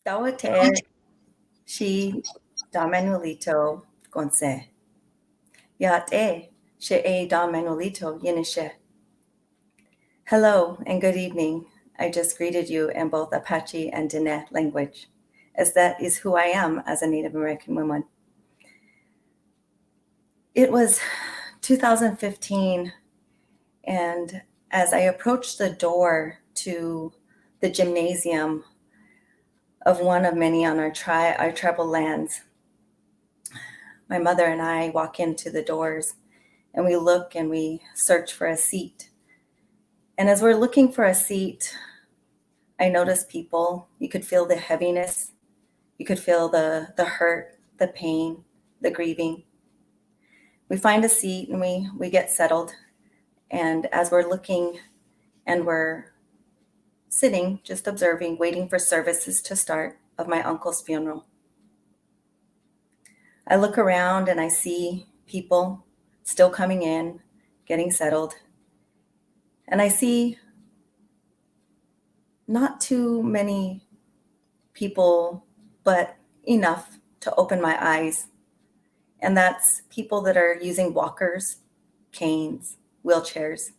Tawate she Dawn Manuelito Gonse. Yate she Dawn Manuelito Yinishe. Hello and good evening. I just greeted you in both Apache and Diné language, as that is who I am as a Native American woman. It was 2015, and as I approached the door to the gymnasium of one of many on our tribal lands, my mother and I walk into the doors and we look and we search for a seat. And as we're looking for a seat, I notice people. You could feel the heaviness. You could feel the hurt, the pain, the grieving. We find a seat and we get settled. And as we're looking and we're sitting, just observing, waiting for services to start of my uncle's funeral, I look around and I see people still coming in, getting settled. And I see not too many people, but enough to open my eyes. And that's people that are using walkers, canes, wheelchairs.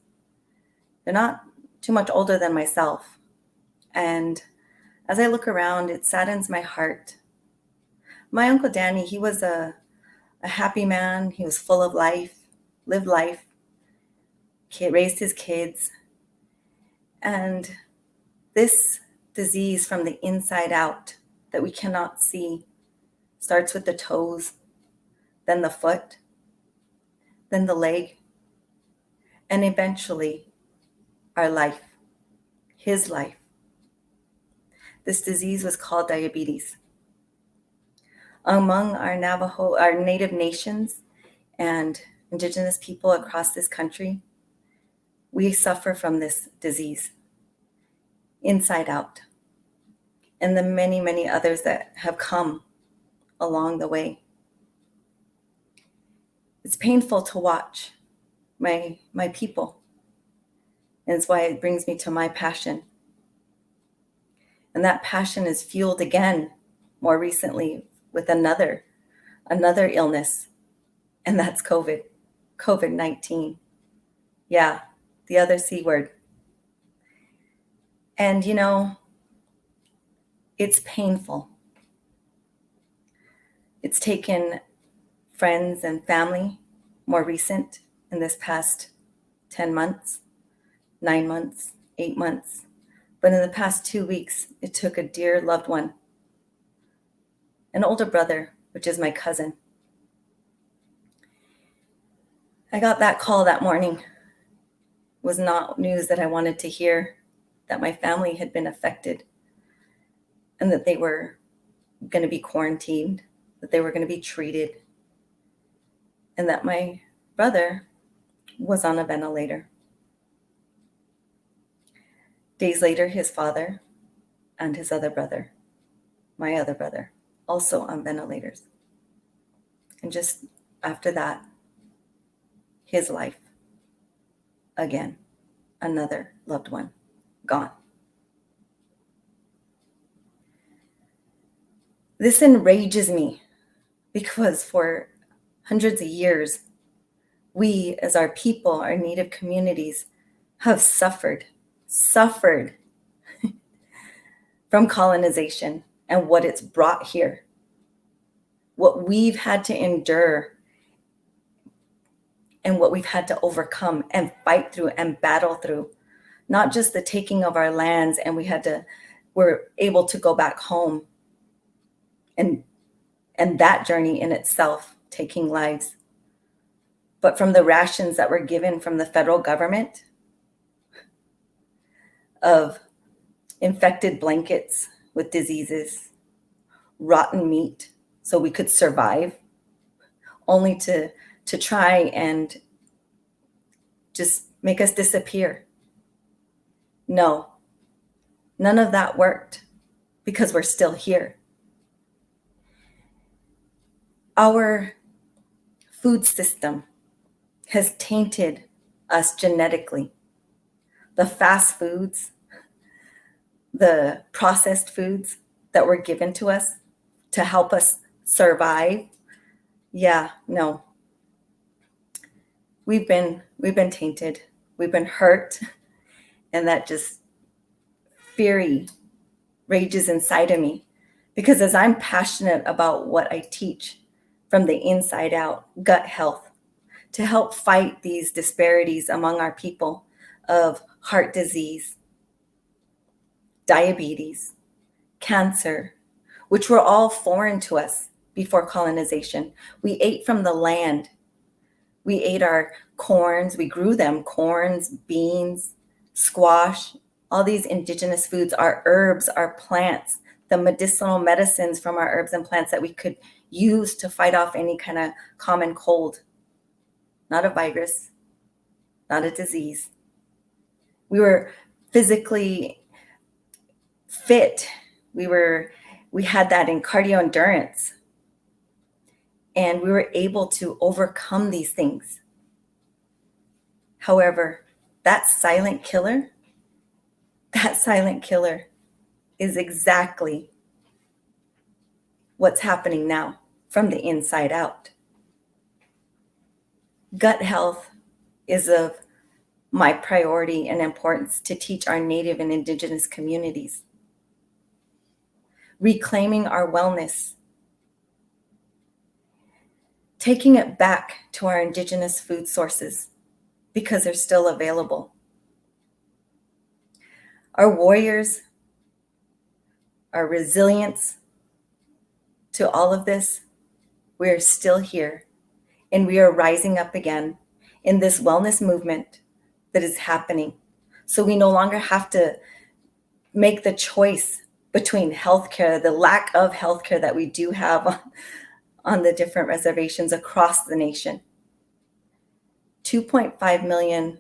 They're not too much older than myself. And as I look around, it saddens my heart. My Uncle Danny, he was a happy man. He was full of life, lived life, raised his kids. And this disease from the inside out that we cannot see starts with the toes, then the foot, then the leg, and eventually our life, his life. This disease was called diabetes. Among our Navajo, our Native nations and Indigenous people across this country, we suffer from this disease, inside out, and the many, many others that have come along the way. It's painful to watch my people, and it's why it brings me to my passion. And that passion is fueled again more recently with another illness, and that's COVID-19. Yeah, the other C word. And it's painful. It's taken friends and family, more recent, in this past 10 months, 9 months, 8 months. But in the past 2 weeks, it took a dear loved one, an older brother, which is my cousin. I got that call that morning. It was not news that I wanted to hear, that my family had been affected and that they were going to be quarantined, that they were going to be treated, and that my brother was on a ventilator. Days later, his father and his other brother, my other brother, also on ventilators. And just after that, his life. Again, another loved one gone. This enrages me because for hundreds of years, we as our people, our Native communities, have suffered from colonization and what it's brought here. What we've had to endure and what we've had to overcome and fight through and battle through. Not just the taking of our lands and we're able to go back home and that journey in itself, taking lives, but from the rations that were given from the federal government of infected blankets with diseases, rotten meat, so we could survive, only to try and just make us disappear. No, none of that worked because we're still here. Our food system has tainted us genetically. The fast foods, the processed foods, that were given to us to help us survive. Yeah, no. We've been tainted. We've been hurt. And that just fury rages inside of me. Because as I'm passionate about what I teach from the inside out, gut health, to help fight these disparities among our people of heart disease, diabetes, cancer, which were all foreign to us before colonization. We ate from the land. We ate our corns, we grew them, corns, beans, squash, all these indigenous foods, our herbs, our plants, the medicinal medicines from our herbs and plants that we could use to fight off any kind of common cold. Not a virus, not a disease. We were physically fit. We had that in cardio endurance. And we were able to overcome these things. However, that silent killer is exactly what's happening now from the inside out. Gut health is of my priority and importance to teach our Native and Indigenous communities. Reclaiming our wellness, taking it back to our indigenous food sources because they're still available. Our warriors, our resilience to all of this, we are still here and we are rising up again in this wellness movement that is happening. So we no longer have to make the choice between healthcare, the lack of healthcare that we do have on the different reservations across the nation. 2.5 million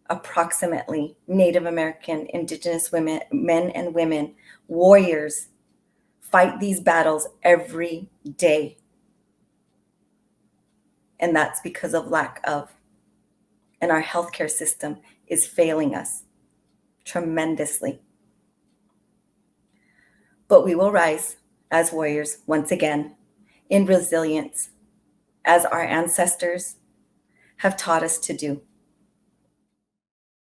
approximately Native American, Indigenous women, men and women, warriors, fight these battles every day. And that's because of lack of. And our healthcare system is failing us tremendously. But we will rise as warriors once again in resilience, as our ancestors have taught us to do.